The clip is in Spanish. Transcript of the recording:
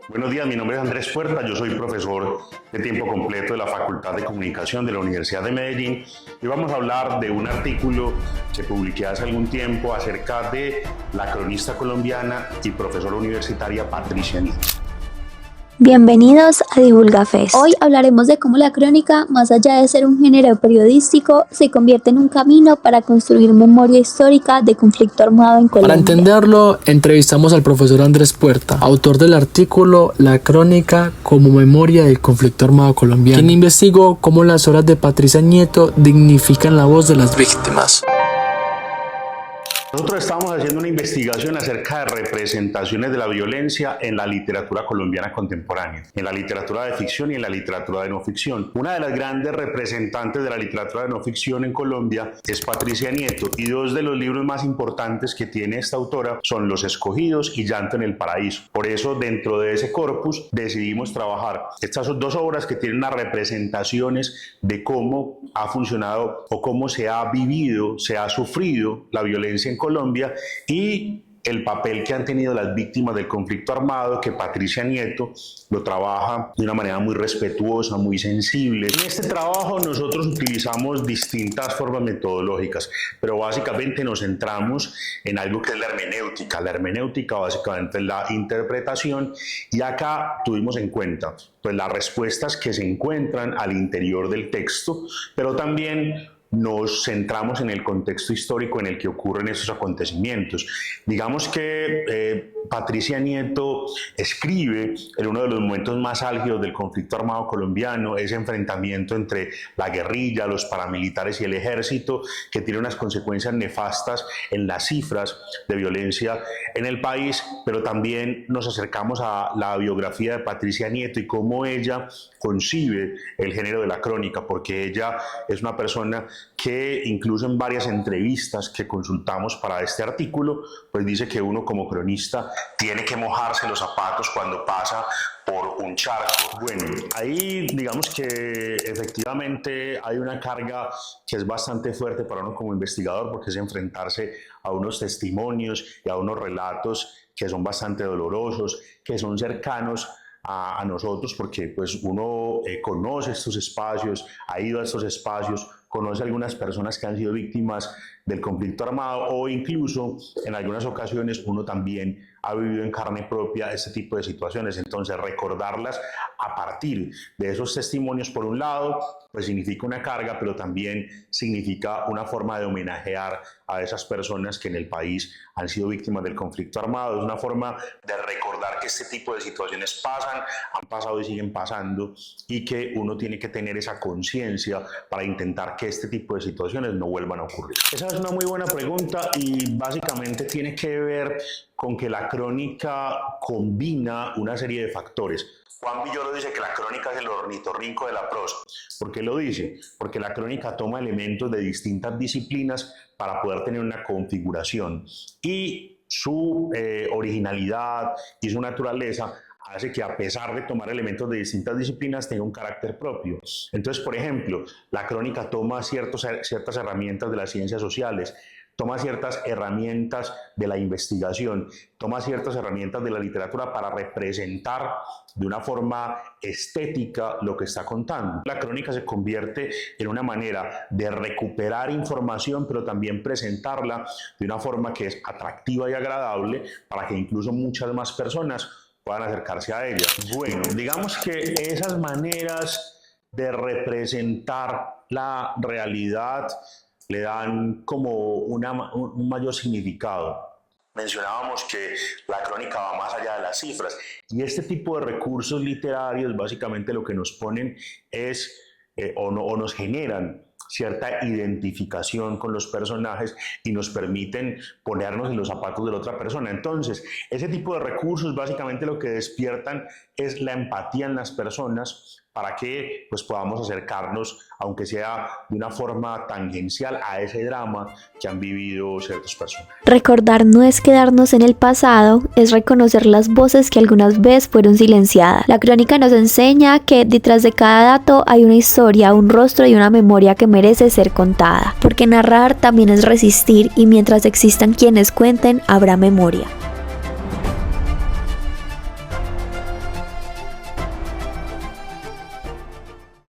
Buenos días, mi nombre es Andrés Puerta, yo soy profesor de tiempo completo de la Facultad de Comunicación de la Universidad de Medellín y vamos a hablar de un artículo que publiqué hace algún tiempo acerca de la cronista colombiana y profesora universitaria Patricia Nieto. Bienvenidos a DivulgaFest. Hoy hablaremos de cómo la crónica, más allá de ser un género periodístico, se convierte en un camino para construir memoria histórica de conflicto armado en Colombia. Para entenderlo, entrevistamos al profesor Andrés Puerta, autor del artículo La crónica como memoria del conflicto armado colombiano, quien investigó cómo las obras de Patricia Nieto dignifican la voz de las víctimas. Nosotros estamos haciendo una investigación acerca de representaciones de la violencia en la literatura colombiana contemporánea, en la literatura de ficción y en la literatura de no ficción. Una de las grandes representantes de la literatura de no ficción en Colombia es Patricia Nieto, y dos de los libros más importantes que tiene esta autora son Los Escogidos y Llanto en el Paraíso. Por eso, dentro de ese corpus, decidimos trabajar estas son dos obras que tienen unas representaciones de cómo ha funcionado o cómo se ha vivido, se ha sufrido la violencia en Colombia y el papel que han tenido las víctimas del conflicto armado, que Patricia Nieto lo trabaja de una manera muy respetuosa, muy sensible. En este trabajo nosotros utilizamos distintas formas metodológicas, pero básicamente nos centramos en algo que es la hermenéutica. La hermenéutica básicamente es la interpretación, y acá tuvimos en cuenta pues las respuestas que se encuentran al interior del texto, pero también nos centramos en el contexto histórico en el que ocurren estos acontecimientos. Digamos que Patricia Nieto escribe en uno de los momentos más álgidos del conflicto armado colombiano, ese enfrentamiento entre la guerrilla, los paramilitares y el ejército, que tiene unas consecuencias nefastas en las cifras de violencia en el país, pero también nos acercamos a la biografía de Patricia Nieto y cómo ella concibe el género de la crónica, porque ella es una persona que incluso en varias entrevistas que consultamos para este artículo, pues dice que uno como cronista tiene que mojarse los zapatos cuando pasa por un charco. Bueno, ahí digamos que efectivamente hay una carga que es bastante fuerte para uno como investigador, porque es enfrentarse a unos testimonios y a unos relatos que son bastante dolorosos, que son cercanos a nosotros, porque pues uno conoce estos espacios, ha ido a estos espacios, conoce a algunas personas que han sido víctimas del conflicto armado, o incluso en algunas ocasiones uno también ha vivido en carne propia este tipo de situaciones. Entonces recordarlas a partir de esos testimonios, por un lado, pues significa una carga, pero también significa una forma de homenajear a esas personas que en el país han sido víctimas del conflicto armado. Es una forma de recordar que este tipo de situaciones pasan, han pasado y siguen pasando, y que uno tiene que tener esa conciencia para intentar que este tipo de situaciones no vuelvan a ocurrir. Esa es una muy buena pregunta, y básicamente tiene que ver con que la crónica combina una serie de factores. Juan Villoro dice que la crónica es el ornitorrinco de la prosa. ¿Por qué lo dice? Porque la crónica toma elementos de distintas disciplinas para poder tener una configuración, y su originalidad y su naturaleza hace que, a pesar de tomar elementos de distintas disciplinas, tenga un carácter propio. Entonces, por ejemplo, la crónica toma ciertas herramientas de las ciencias sociales, toma ciertas herramientas de la investigación, toma ciertas herramientas de la literatura para representar de una forma estética lo que está contando. La crónica se convierte en una manera de recuperar información, pero también presentarla de una forma que es atractiva y agradable para que incluso muchas más personas puedan acercarse a ella. Bueno, digamos que esas maneras de representar la realidad le dan como un mayor significado. Mencionábamos que la crónica va más allá de las cifras, y este tipo de recursos literarios básicamente lo que nos ponen es, o nos generan cierta identificación con los personajes y nos permiten ponernos en los zapatos de la otra persona. Entonces, ese tipo de recursos básicamente lo que despiertan es la empatía en las personas, para que pues podamos acercarnos, aunque sea de una forma tangencial, a ese drama que han vivido ciertas personas. Recordar no es quedarnos en el pasado, es reconocer las voces que algunas veces fueron silenciadas. La crónica nos enseña que detrás de cada dato hay una historia, un rostro y una memoria que merece ser contada, porque narrar también es resistir, y mientras existan quienes cuenten, habrá memoria.